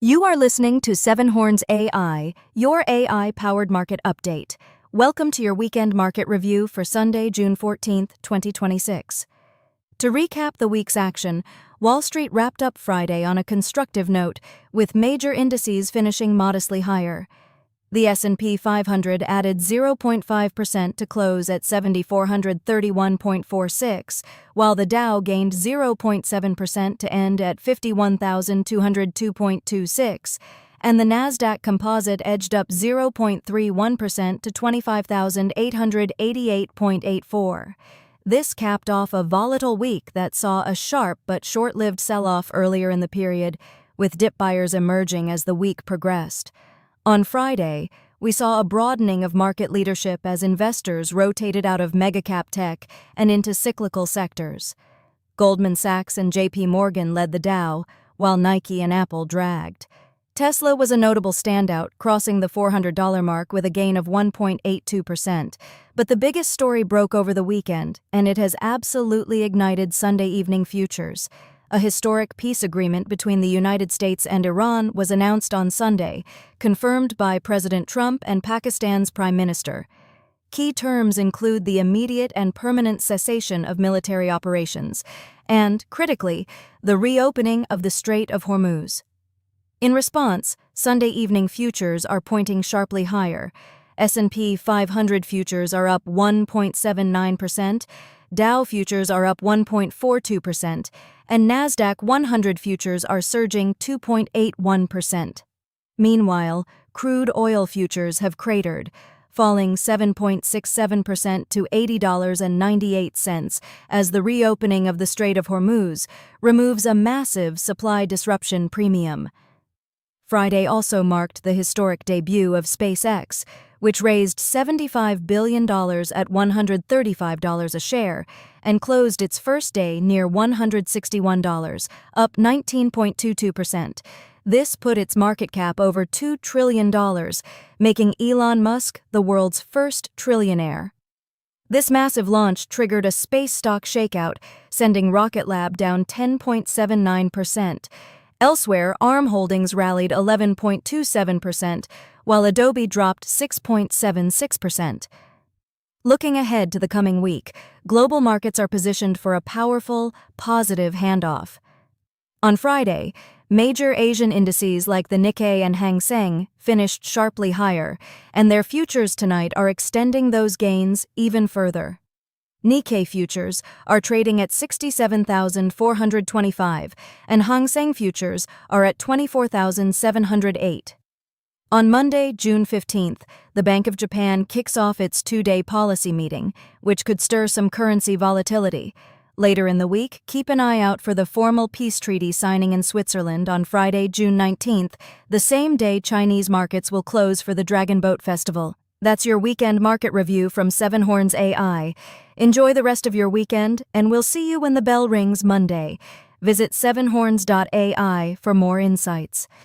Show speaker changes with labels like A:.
A: You are listening to Seven Horns AI, your AI-powered market update. Welcome to your weekend market review for Sunday, June 14th, 2026. To recap the week's action, Wall Street wrapped up Friday on a constructive note, with major indices finishing modestly higher. The S&P 500 added 0.5% to close at 7,431.46, while the Dow gained 0.7% to end at 51,202.26, and the Nasdaq Composite edged up 0.31% to 25,888.84. This capped off a volatile week that saw a sharp but short-lived sell-off earlier in the period, with dip buyers emerging as the week progressed. On Friday, we saw a broadening of market leadership as investors rotated out of mega-cap tech and into cyclical sectors. Goldman Sachs and J.P. Morgan led the Dow, while Nike and Apple dragged. Tesla was a notable standout, crossing the $400 mark with a gain of 1.82%. But the biggest story broke over the weekend, and it has absolutely ignited Sunday evening futures. A historic peace agreement between the United States and Iran was announced on Sunday, confirmed by President Trump and Pakistan's Prime Minister. Key terms include the immediate and permanent cessation of military operations and, critically, the reopening of the Strait of Hormuz. In response, Sunday evening futures are pointing sharply higher. S&P 500 futures are up 1.79%, Dow futures are up 1.42%, and Nasdaq 100 futures are surging 2.81%. Meanwhile, crude oil futures have cratered, falling 7.67% to $80.98 as the reopening of the Strait of Hormuz removes a massive supply disruption premium. Friday also marked the historic debut of SpaceX, which raised $75 billion at $135 a share and closed its first day near $161, up 19.22%. This put its market cap over $2 trillion, making Elon Musk the world's first trillionaire. This massive launch triggered a space stock shakeout, sending Rocket Lab down 10.79%. Elsewhere, ARM holdings rallied 11.27%, while Adobe dropped 6.76%. Looking ahead to the coming week, global markets are positioned for a powerful, positive handoff. On Friday, major Asian indices like the Nikkei and Hang Seng finished sharply higher, and their futures tonight are extending those gains even further. Nikkei futures are trading at 67,425, and Hang Seng futures are at 24,708. On Monday, June 15th, the Bank of Japan kicks off its two-day policy meeting, which could stir some currency volatility. Later in the week, keep an eye out for the formal peace treaty signing in Switzerland on Friday, June 19th, the same day Chinese markets will close for the Dragon Boat Festival. That's your weekend market review from Seven Horns AI. Enjoy the rest of your weekend, and we'll see you when the bell rings Monday. Visit sevenhorns.ai for more insights.